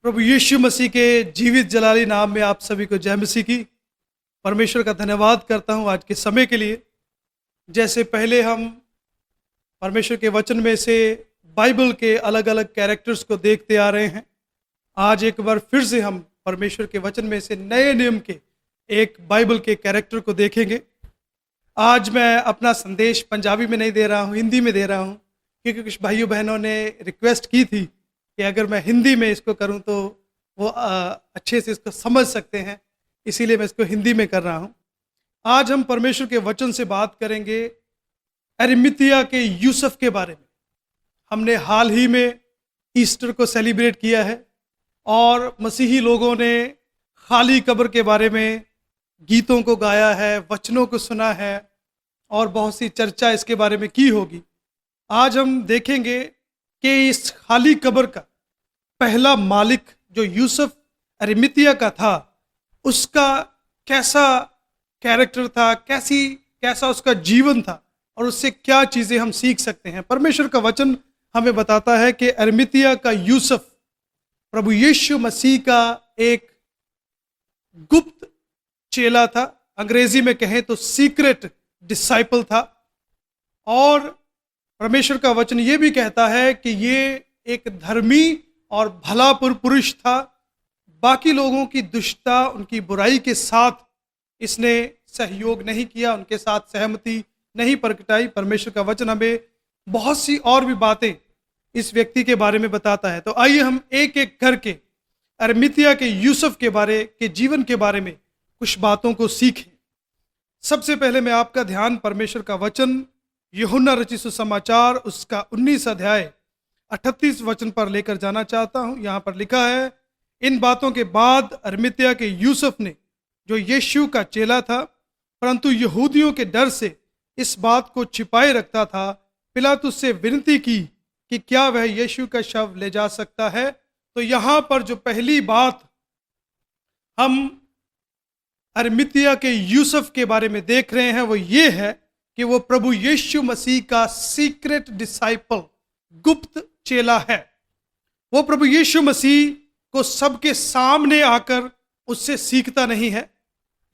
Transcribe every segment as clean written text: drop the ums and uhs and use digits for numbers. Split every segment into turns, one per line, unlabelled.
प्रभु यीशु मसीह के जीवित जलाली नाम में आप सभी को जय मसीह की। परमेश्वर का धन्यवाद करता हूं आज के समय के लिए। जैसे पहले हम परमेश्वर के वचन में से बाइबल के अलग अलग कैरेक्टर्स को देखते आ रहे हैं, आज एक बार फिर से हम परमेश्वर के वचन में से नए नियम के एक बाइबल के कैरेक्टर को देखेंगे। आज मैं अपना संदेश पंजाबी में नहीं दे रहा हूँ, हिंदी में दे रहा हूँ, क्योंकि कुछ भाइयों बहनों ने रिक्वेस्ट की थी कि अगर मैं हिंदी में इसको करूं तो वो अच्छे से इसको समझ सकते हैं, इसीलिए मैं इसको हिंदी में कर रहा हूं। आज हम परमेश्वर के वचन से बात करेंगे अरिमतिया के यूसुफ के बारे में। हमने हाल ही में ईस्टर को सेलिब्रेट किया है और मसीही लोगों ने खाली कब्र के बारे में गीतों को गाया है, वचनों को सुना है और बहुत सी चर्चा इसके बारे में की होगी। आज हम देखेंगे कि इस खाली कब्र का पहला मालिक जो यूसुफ अरिमतिया का था, उसका कैसा कैरेक्टर था, कैसा उसका जीवन था और उससे क्या चीज़ें हम सीख सकते हैं। परमेश्वर का वचन हमें बताता है कि अरिमतिया का यूसुफ प्रभु यीशु मसीह का एक गुप्त चेला था, अंग्रेजी में कहें तो सीक्रेट डिसाइपल था। और परमेश्वर का वचन ये भी कहता है कि ये एक धर्मी और भला पुरुष था। बाकी लोगों की दुष्टता, उनकी बुराई के साथ इसने सहयोग नहीं किया, उनके साथ सहमति नहीं प्रकटाई। परमेश्वर का वचन हमें बहुत सी और भी बातें इस व्यक्ति के बारे में बताता है। तो आइए हम एक एक करके अरिमतिया के यूसुफ के जीवन के बारे में कुछ बातों को सीखें। सबसे पहले मैं आपका ध्यान परमेश्वर का वचन यूहन्ना रचित सुसमाचार उसका 19 अध्याय 38 वचन पर लेकर जाना चाहता हूं। यहाँ पर लिखा है, इन बातों के बाद अरिमतिया के यूसुफ ने, जो यीशु का चेला था परंतु यहूदियों के डर से इस बात को छिपाए रखता था, पिलातुस से विनती की कि क्या वह यीशु का शव ले जा सकता है। तो यहाँ पर जो पहली बात हम अरिमतिया के यूसुफ के बारे में देख रहे हैं वो ये है कि वो प्रभु यीशु मसीह का सीक्रेट डिसाइपल, गुप्त चेला है। वो प्रभु यीशु मसीह को सबके सामने आकर उससे सीखता नहीं है,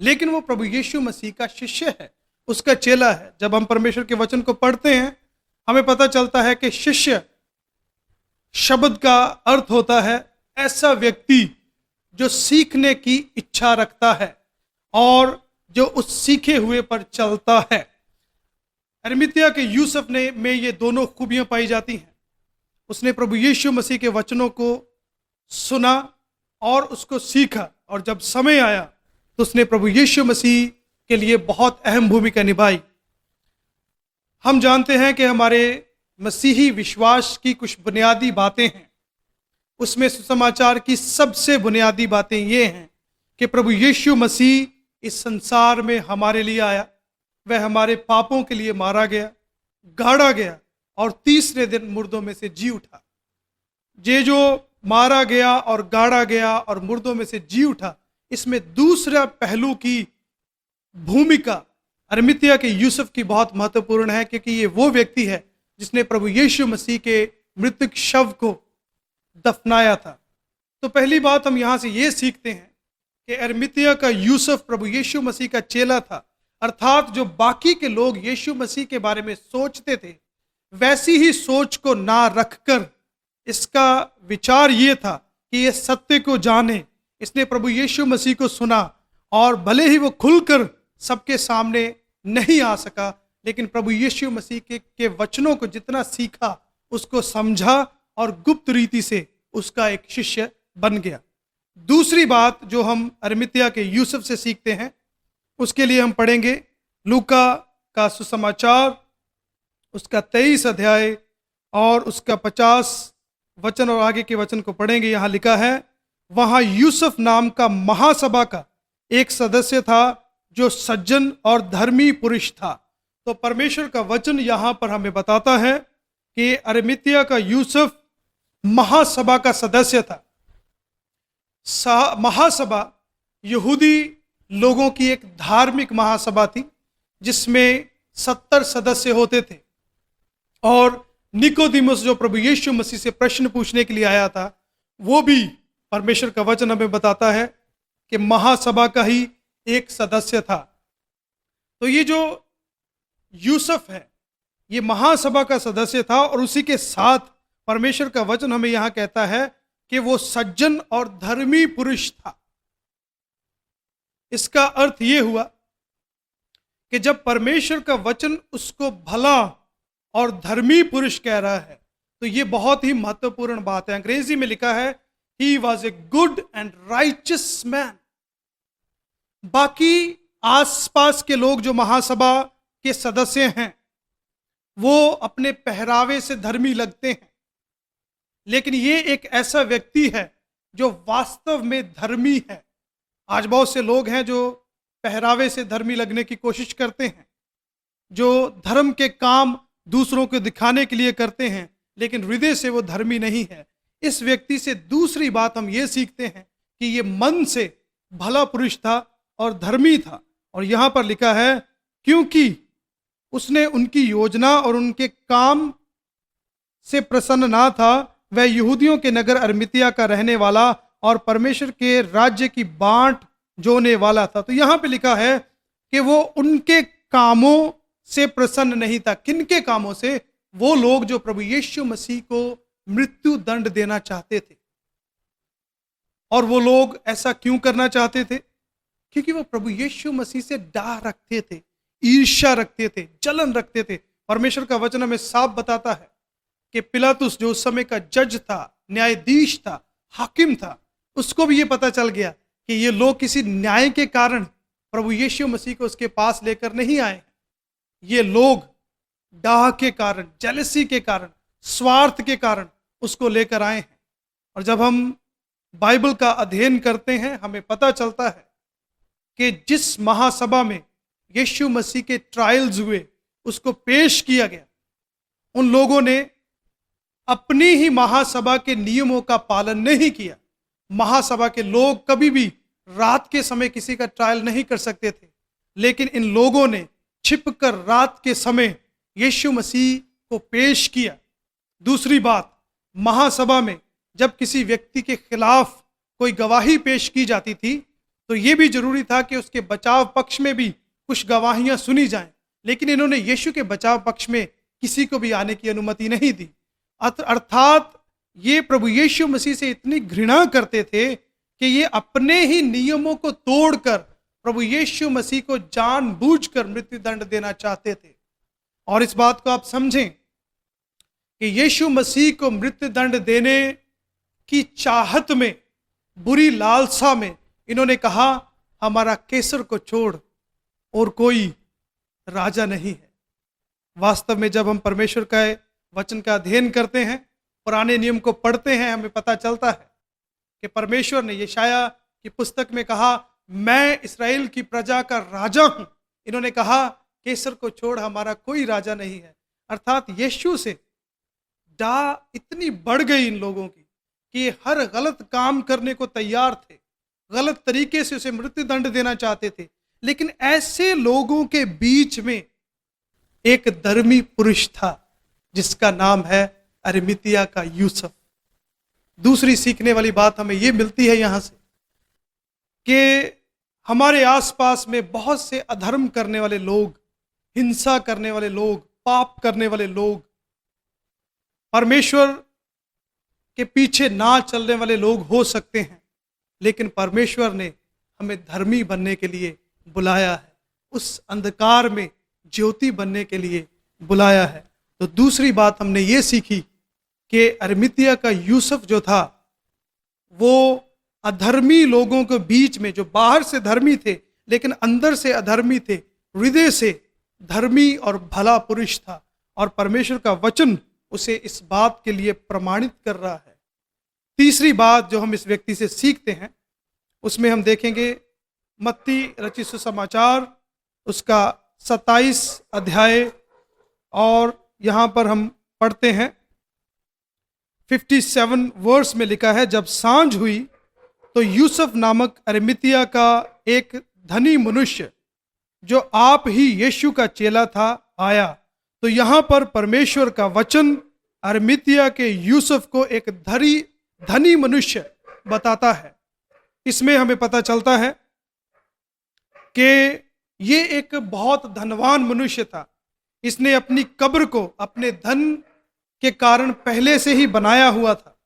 लेकिन वो प्रभु यीशु मसीह का शिष्य है, उसका चेला है। जब हम परमेश्वर के वचन को पढ़ते हैं हमें पता चलता है कि शिष्य शब्द का अर्थ होता है ऐसा व्यक्ति जो सीखने की इच्छा रखता है और जो उस सीखे हुए पर चलता है। अरिमतिया के यूसुफ में ये दोनों खूबियां पाई जाती हैं। उसने प्रभु यीशु मसीह के वचनों को सुना और उसको सीखा, और जब समय आया तो उसने प्रभु यीशु मसीह के लिए बहुत अहम भूमिका निभाई। हम जानते हैं कि हमारे मसीही विश्वास की कुछ बुनियादी बातें हैं। उसमें सुसमाचार की सबसे बुनियादी बातें ये हैं कि प्रभु यीशु मसीह इस संसार में हमारे लिए आया, वह हमारे पापों के लिए मारा गया, गाड़ा गया और तीसरे दिन मुर्दों में से जी उठा। ये जो मारा गया और गाड़ा गया और मुर्दों में से जी उठा, इसमें दूसरा पहलू की भूमिका अरिमतिया के यूसुफ की बहुत महत्वपूर्ण है, क्योंकि ये वो व्यक्ति है जिसने प्रभु यीशु मसीह के मृतक शव को दफनाया था। तो पहली बात हम यहाँ से ये सीखते हैं कि अरिमतिया का यूसुफ प्रभु यीशु मसीह का चेला था, अर्थात जो बाकी के लोग यीशु मसीह के बारे में सोचते थे वैसी ही सोच को ना रखकर इसका विचार ये था कि ये सत्य को जाने। इसने प्रभु यीशु मसीह को सुना और भले ही वो खुलकर सबके सामने नहीं आ सका, लेकिन प्रभु यीशु मसीह के वचनों को जितना सीखा उसको समझा और गुप्त रीति से उसका एक शिष्य बन गया। दूसरी बात जो हम अरिमतिया के यूसुफ से सीखते हैं उसके लिए हम पढ़ेंगे लूका का सुसमाचार उसका 23 अध्याय और उसका 50 वचन और आगे के वचन को पढ़ेंगे। यहाँ लिखा है, वहाँ यूसुफ नाम का महासभा का एक सदस्य था जो सज्जन और धर्मी पुरुष था। तो परमेश्वर का वचन यहाँ पर हमें बताता है कि अरिमतिया का यूसुफ महासभा का सदस्य था। महासभा यहूदी लोगों की एक धार्मिक महासभा थी जिसमें 70 सदस्य होते थे, और निकोदिमुस जो प्रभु यीशु मसीह से प्रश्न पूछने के लिए आया था वो भी परमेश्वर का वचन हमें बताता है कि महासभा का ही एक सदस्य था। तो ये जो यूसुफ है, ये महासभा का सदस्य था, और उसी के साथ परमेश्वर का वचन हमें यहां कहता है कि वो सज्जन और धर्मी पुरुष था। इसका अर्थ ये हुआ कि जब परमेश्वर का वचन उसको भला और धर्मी पुरुष कह रहा है, तो ये बहुत ही महत्वपूर्ण बात है। अंग्रेजी में लिखा है he was a good and righteous man. बाकी आसपास के लोग जो महासभा के सदस्य हैं, वो अपने पहरावे से धर्मी लगते हैं, लेकिन ये एक ऐसा व्यक्ति है जो वास्तव में धर्मी है। आज बहुत से लोग हैं जो पहरावे से धर्मी लगने की कोशिश करते हैं, जो धर्म के काम दूसरों को दिखाने के लिए करते हैं, लेकिन हृदय से वो धर्मी नहीं है। इस व्यक्ति से दूसरी बात हम ये सीखते हैं कि ये मन से भला पुरुष था और धर्मी था। और यहाँ पर लिखा है क्योंकि उसने उनकी योजना और उनके काम से प्रसन्न ना था, वह यहूदियों के नगर अरमितिया का रहने वाला और परमेश्वर के राज्य की बांट जोने वाला था। तो यहाँ पे लिखा है कि वो उनके कामों से प्रसन्न नहीं था। किनके कामों से? वो लोग जो प्रभु यीशु मसीह को मृत्यु दंड देना चाहते थे। और वो लोग ऐसा क्यों करना चाहते थे? क्योंकि वो प्रभु यीशु मसीह से डाह रखते थे, ईर्ष्या रखते थे, जलन रखते थे। परमेश्वर का वचन हमें साफ बताता है कि पिलातुस जो उस समय का जज था, न्यायाधीश था, हाकिम था, उसको भी ये पता चल गया कि ये लोग किसी न्याय के कारण प्रभु यीशु मसीह को उसके पास लेकर नहीं आए। ये लोग डाह के कारण, जेलसी के कारण, स्वार्थ के कारण उसको लेकर आए हैं। और जब हम बाइबल का अध्ययन करते हैं, हमें पता चलता है कि जिस महासभा में यीशु मसीह के ट्रायल्स हुए, उसको पेश किया गया, उन लोगों ने अपनी ही महासभा के नियमों का पालन नहीं किया। महासभा के लोग कभी भी रात के समय किसी का ट्रायल नहीं कर सकते थे, लेकिन इन लोगों ने छिपकर रात के समय यीशु मसीह को पेश किया। दूसरी बात, महासभा में जब किसी व्यक्ति के खिलाफ कोई गवाही पेश की जाती थी, तो यह भी जरूरी था कि उसके बचाव पक्ष में भी कुछ गवाहियां सुनी जाएं, लेकिन इन्होंने यीशु के बचाव पक्ष में किसी को भी आने की अनुमति नहीं दी। अर्थात ये प्रभु यीशु मसीह से इतनी घृणा करते थे कि ये अपने ही नियमों को तोड़कर प्रभु यीशु मसीह को जानबूझकर मृत्यु दंड देना चाहते थे। और इस बात को आप समझें कि यीशु मसीह को मृत्यु दंड देने की चाहत में, बुरी लालसा में, इन्होंने कहा हमारा कैसर को छोड़ और कोई राजा नहीं है। वास्तव में जब हम परमेश्वर का वचन का अध्ययन करते हैं, पुराने नियम को पढ़ते हैं, हमें पता चलता है कि परमेश्वर ने यशाया की पुस्तक में कहा मैं इस्राएल की प्रजा का राजा हूं। इन्होंने कहा कैसर को छोड़ हमारा कोई राजा नहीं है। अर्थात यीशु से डाह इतनी बढ़ गई इन लोगों की कि ये हर गलत काम करने को तैयार थे, गलत तरीके से उसे मृत्यु दंड देना चाहते थे। लेकिन ऐसे लोगों के बीच में एक धर्मी पुरुष था जिसका नाम है अरमितिया का यूसुफ। दूसरी सीखने वाली बात हमें यह मिलती है यहां से कि हमारे आसपास में बहुत से अधर्म करने वाले लोग, हिंसा करने वाले लोग, पाप करने वाले लोग, परमेश्वर के पीछे ना चलने वाले लोग हो सकते हैं, लेकिन परमेश्वर ने हमें धर्मी बनने के लिए बुलाया है, उस अंधकार में ज्योति बनने के लिए बुलाया है। तो दूसरी बात हमने ये सीखी कि अरमितिया का यूसुफ जो था, वो अधर्मी लोगों के बीच में, जो बाहर से धर्मी थे लेकिन अंदर से अधर्मी थे, हृदय से धर्मी और भला पुरुष था। और परमेश्वर का वचन उसे इस बात के लिए प्रमाणित कर रहा है। तीसरी बात जो हम इस व्यक्ति से सीखते हैं, उसमें हम देखेंगे मत्ती रचित सुसमाचार उसका 27 अध्याय, और यहाँ पर हम पढ़ते हैं 57 वर्स में लिखा है, जब सांझ हुई तो यूसुफ नामक अरमितिया का एक धनी मनुष्य जो आप ही यीशु का चेला था आया। तो यहाँ पर परमेश्वर का वचन अरमितिया के यूसुफ को एक धनी मनुष्य बताता है। इसमें हमें पता चलता है कि ये एक बहुत धनवान मनुष्य था। इसने अपनी कब्र को अपने धन के कारण पहले से ही बनाया हुआ था,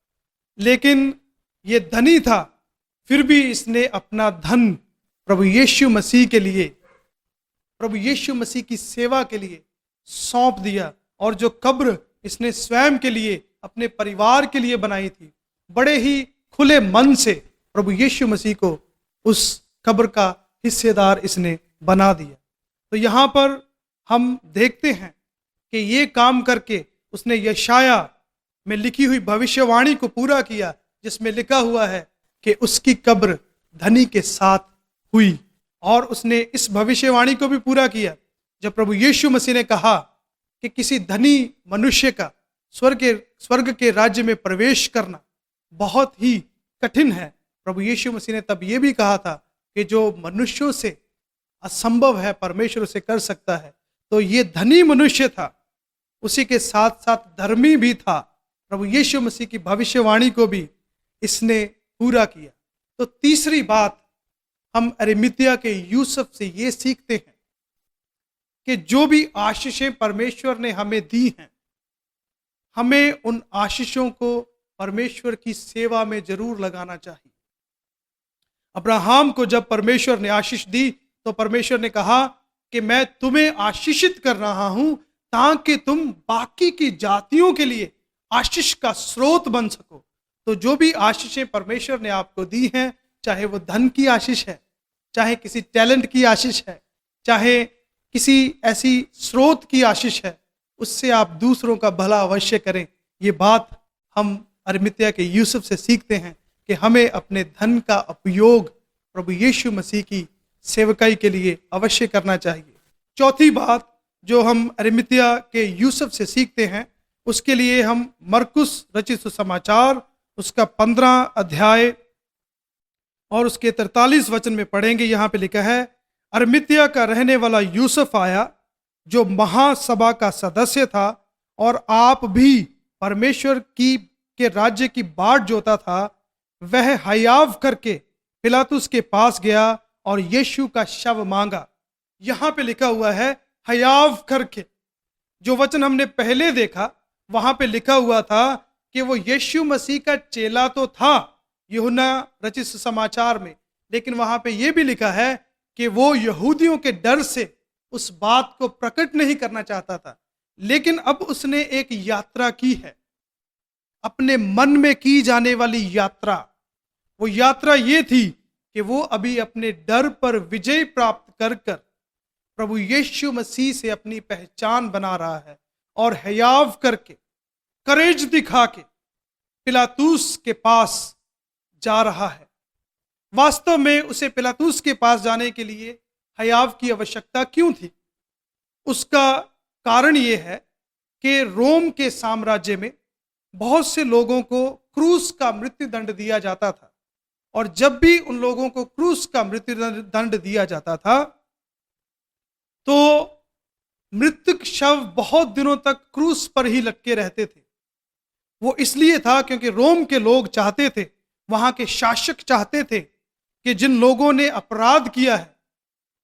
लेकिन ये धनी था, फिर भी इसने अपना धन प्रभु यीशु मसीह के लिए, प्रभु यीशु मसीह की सेवा के लिए सौंप दिया। और जो कब्र इसने स्वयं के लिए, अपने परिवार के लिए बनाई थी, बड़े ही खुले मन से प्रभु यीशु मसीह को उस कब्र का हिस्सेदार इसने बना दिया। तो यहाँ पर हम देखते हैं कि ये काम करके उसने यशाया में लिखी हुई भविष्यवाणी को पूरा किया, जिसमें लिखा हुआ है कि उसकी कब्र धनी के साथ हुई। और उसने इस भविष्यवाणी को भी पूरा किया जब प्रभु यीशु मसीह ने कहा कि किसी धनी मनुष्य का स्वर्ग के राज्य में प्रवेश करना बहुत ही कठिन है। प्रभु यीशु मसीह ने तब ये भी कहा था कि जो मनुष्यों से असंभव है परमेश्वर उसे कर सकता है। तो ये धनी मनुष्य था, उसी के साथ साथ धर्मी भी था। प्रभु यीशु मसीह की भविष्यवाणी को भी इसने पूरा किया। तो तीसरी बात हम अरिमतिया के यूसुफ से ये सीखते हैं कि जो भी आशीषें परमेश्वर ने हमें दी हैं, हमें उन आशीषों को परमेश्वर की सेवा में जरूर लगाना चाहिए। अब्राहम को जब परमेश्वर ने आशीष दी तो परमेश्वर ने कहा कि मैं तुम्हें आशीषित कर रहा हूं ताकि तुम बाकी की जातियों के लिए आशीष का स्रोत बन सको। तो जो भी आशीषें परमेश्वर ने आपको दी हैं, चाहे वो धन की आशीष है, चाहे किसी टैलेंट की आशीष है, चाहे किसी ऐसी स्रोत की आशीष है, उससे आप दूसरों का भला अवश्य करें। ये बात हम अरिमतिया के यूसुफ से सीखते हैं कि हमें अपने धन का उपयोग प्रभु यीशु मसीह की सेवकाई के लिए अवश्य करना चाहिए। चौथी बात जो हम अरिमतिया के यूसुफ से सीखते हैं, उसके लिए हम मरकुस रचित सुसमाचार उसका 15 अध्याय और उसके 43 वचन में पढ़ेंगे। यहाँ पे लिखा है, अरिमतिया का रहने वाला यूसुफ आया जो महासभा का सदस्य था और आप भी परमेश्वर की के राज्य की बाट जोता था। वह हयाव करके पिलातुस के पास गया और यीशु का शव मांगा। यहाँ पे लिखा हुआ है हयाव करके। जो वचन हमने पहले देखा वहां पे लिखा हुआ था कि वो यीशु मसीह का चेला तो था यूहन्ना रचित समाचार में, लेकिन वहां पे ये भी लिखा है कि वो यहूदियों के डर से उस बात को प्रकट नहीं करना चाहता था। लेकिन अब उसने एक यात्रा की है, अपने मन में की जाने वाली यात्रा। वो यात्रा ये थी कि वो अभी अपने डर पर विजय प्राप्त कर कर प्रभु यीशु मसीह से अपनी पहचान बना रहा है और हयाव करके, करेज दिखा के पिलातुस के पास जा रहा है। वास्तव में उसे पिलातुस के पास जाने के लिए हयाव की आवश्यकता क्यों थी? उसका कारण यह है कि रोम के साम्राज्य में बहुत से लोगों को क्रूस का मृत्यु दंड दिया जाता था, और जब भी उन लोगों को क्रूस का मृत्यु दंड दिया जाता था तो मृतक शव बहुत दिनों तक क्रूस पर ही लटके रहते थे। वो इसलिए था क्योंकि रोम के लोग चाहते थे, वहां के शासक चाहते थे कि जिन लोगों ने अपराध किया है,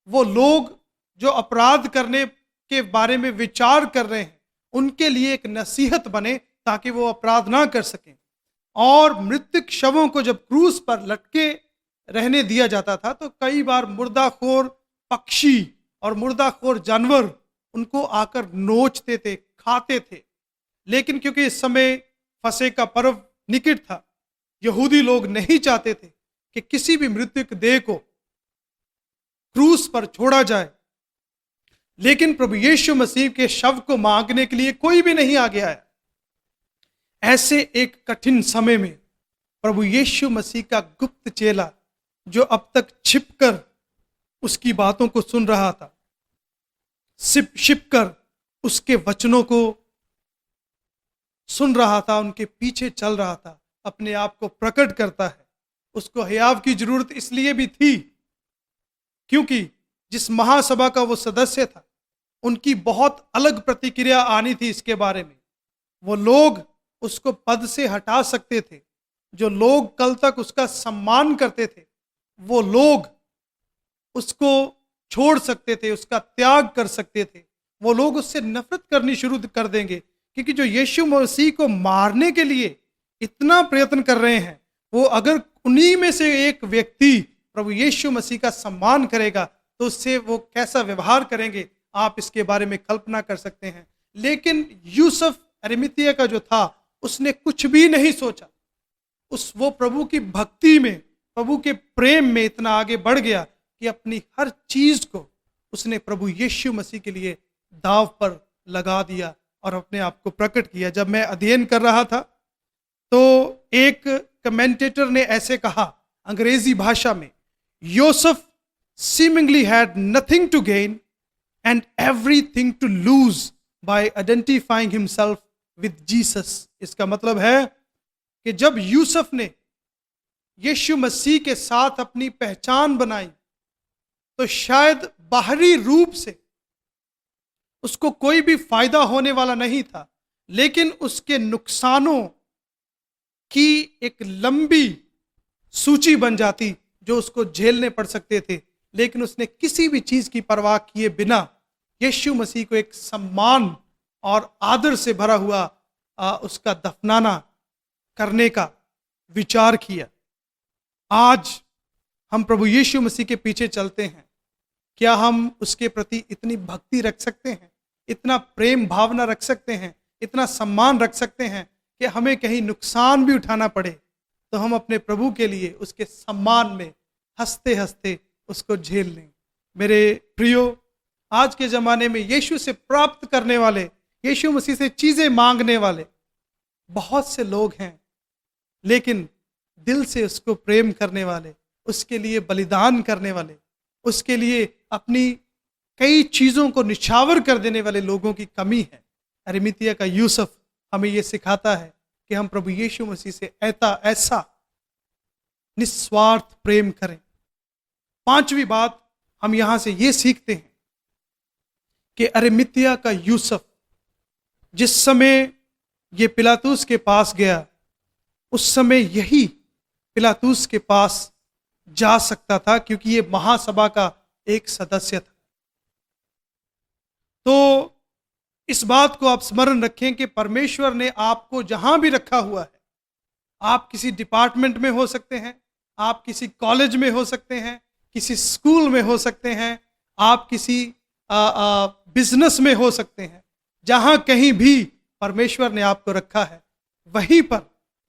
वो लोग जो अपराध करने के बारे में विचार कर रहे हैं, उनके लिए एक नसीहत बने ताकि वो अपराध ना कर सकें। और मृतक शवों को जब क्रूस पर लटके रहने दिया जाता था तो कई बार मुर्दाखोर पक्षी और मुर्दाखोर जानवर उनको आकर नोचते थे, खाते थे। लेकिन क्योंकि इस समय फसह का पर्व निकट था, यहूदी लोग नहीं चाहते थे कि किसी भी मृतक देह को क्रूस पर छोड़ा जाए। लेकिन प्रभु यीशु मसीह के शव को मांगने के लिए कोई भी नहीं आ गया है। ऐसे एक कठिन समय में प्रभु यीशु मसीह का गुप्त चेला, जो अब तक छिपकर उसकी बातों को सुन रहा था, छिपकर उसके वचनों को सुन रहा था, उनके पीछे चल रहा था, अपने आप को प्रकट करता है। उसको हयाव की जरूरत इसलिए भी थी क्योंकि जिस महासभा का वो सदस्य था, उनकी बहुत अलग प्रतिक्रिया आनी थी इसके बारे में। वो लोग उसको पद से हटा सकते थे, जो लोग कल तक उसका सम्मान करते थे, वो लोग उसको छोड़ सकते थे, उसका त्याग कर सकते थे। वो लोग उससे नफरत करनी शुरू कर देंगे, क्योंकि जो यीशु मसीह को मारने के लिए इतना प्रयत्न कर रहे हैं, वो अगर उन्हीं में से एक व्यक्ति प्रभु यीशु मसीह का सम्मान करेगा तो उससे वो कैसा व्यवहार करेंगे, आप इसके बारे में कल्पना कर सकते हैं। लेकिन यूसुफ अरिमतिया का जो था, उसने कुछ भी नहीं सोचा। वो प्रभु की भक्ति में, प्रभु के प्रेम में इतना आगे बढ़ गया कि अपनी हर चीज को उसने प्रभु यीशु मसीह के लिए दाव पर लगा दिया और अपने आप को प्रकट किया। जब मैं अध्ययन कर रहा था तो एक कमेंटेटर ने ऐसे कहा अंग्रेजी भाषा में, Yusuf seemingly had nothing to gain and everything to lose by identifying himself with Jesus। इसका मतलब है कि जब यूसुफ ने यीशु मसीह के साथ अपनी पहचान बनाई तो शायद बाहरी रूप से उसको कोई भी फायदा होने वाला नहीं था, लेकिन उसके नुकसानों की एक लंबी सूची बन जाती जो उसको झेलने पड़ सकते थे। लेकिन उसने किसी भी चीज की परवाह किए बिना यीशु मसीह को एक सम्मान और आदर से भरा हुआ उसका दफनाना करने का विचार किया। आज हम प्रभु यीशु मसीह के पीछे चलते हैं, क्या हम उसके प्रति इतनी भक्ति रख सकते हैं, इतना प्रेम भावना रख सकते हैं, इतना सम्मान रख सकते हैं कि हमें कहीं नुकसान भी उठाना पड़े तो हम अपने प्रभु के लिए उसके सम्मान में हंसते हंसते उसको झेल लें। मेरे प्रियो, आज के ज़माने में यीशु से प्राप्त करने वाले, यीशु मसीह से चीज़ें मांगने वाले बहुत से लोग हैं, लेकिन दिल से उसको प्रेम करने वाले, उसके लिए बलिदान करने वाले, उसके लिए अपनी कई चीज़ों को निछावर कर देने वाले लोगों की कमी है। अरिमतिया का यूसुफ हमें ये सिखाता है कि हम प्रभु यीशु मसीह से ऐसा निस्वार्थ प्रेम करें। पांचवी बात हम यहां से ये सीखते हैं कि अरिमतिया का यूसुफ जिस समय ये पिलातुस के पास गया, उस समय यही पिलातुस के पास जा सकता था, क्योंकि ये महासभा का एक सदस्य था। तो इस बात को आप स्मरण रखें कि परमेश्वर ने आपको जहां भी रखा हुआ है, आप किसी डिपार्टमेंट में हो सकते हैं, आप किसी कॉलेज में हो सकते हैं, किसी स्कूल में हो सकते हैं, आप किसी बिजनेस में हो सकते हैं, जहां कहीं भी परमेश्वर ने आपको रखा है, वहीं पर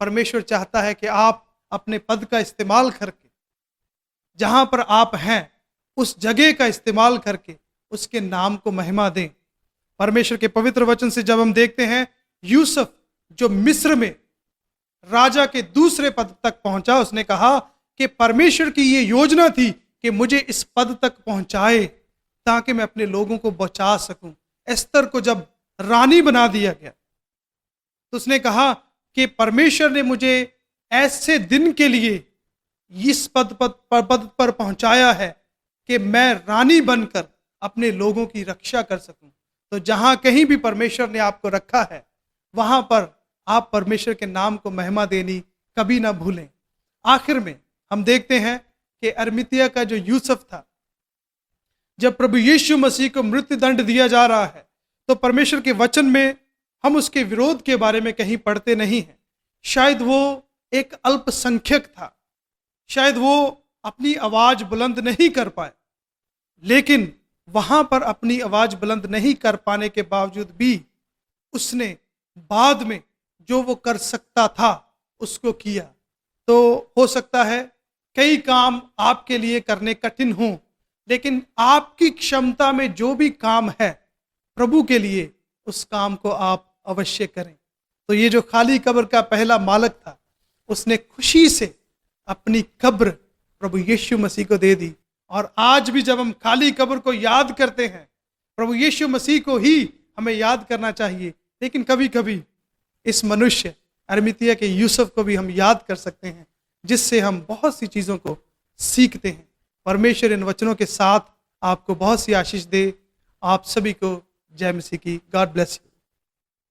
परमेश्वर चाहता है कि आप अपने पद का इस्तेमाल करके, जहां पर आप हैं उस जगह का इस्तेमाल करके उसके नाम को महिमा दें। परमेश्वर के पवित्र वचन से जब हम देखते हैं, यूसुफ जो मिस्र में राजा के दूसरे पद तक पहुंचा, उसने कहा कि परमेश्वर की ये योजना थी कि मुझे इस पद तक पहुंचाए ताकि मैं अपने लोगों को बचा सकूं। एस्तर को जब रानी बना दिया गया तो उसने कहा कि परमेश्वर ने मुझे ऐसे दिन के लिए इस पद पर पहुंचाया है कि मैं रानी बनकर अपने लोगों की रक्षा कर सकूं। तो जहां कहीं भी परमेश्वर ने आपको रखा है, वहां पर आप परमेश्वर के नाम को महिमा देनी कभी ना भूलें। आखिर में हम देखते हैं कि अरिमतिया का जो यूसुफ था, जब प्रभु यीशु मसीह को मृत्यु दंड दिया जा रहा है तो परमेश्वर के वचन में हम उसके विरोध के बारे में कहीं पढ़ते नहीं हैं। शायद वो एक अल्पसंख्यक था, शायद वो अपनी आवाज बुलंद नहीं कर पाए, लेकिन वहां पर अपनी आवाज बुलंद नहीं कर पाने के बावजूद भी उसने बाद में जो वो कर सकता था उसको किया। तो हो सकता है कई काम आपके लिए करने कठिन हों, लेकिन आपकी क्षमता में जो भी काम है प्रभु के लिए, उस काम को आप अवश्य करें। तो ये जो खाली कब्र का पहला मालिक था, उसने खुशी से अपनी कब्र प्रभु यीशु मसीह को दे दी। और आज भी जब हम खाली कब्र को याद करते हैं, प्रभु यीशु मसीह को ही हमें याद करना चाहिए, लेकिन कभी कभी इस मनुष्य अरिमतिया के यूसुफ को भी हम याद कर सकते हैं, जिससे हम बहुत सी चीज़ों को सीखते हैं। परमेश्वर इन वचनों के साथ आपको बहुत सी आशीष दे। आप सभी को जय मसीह की। God bless you.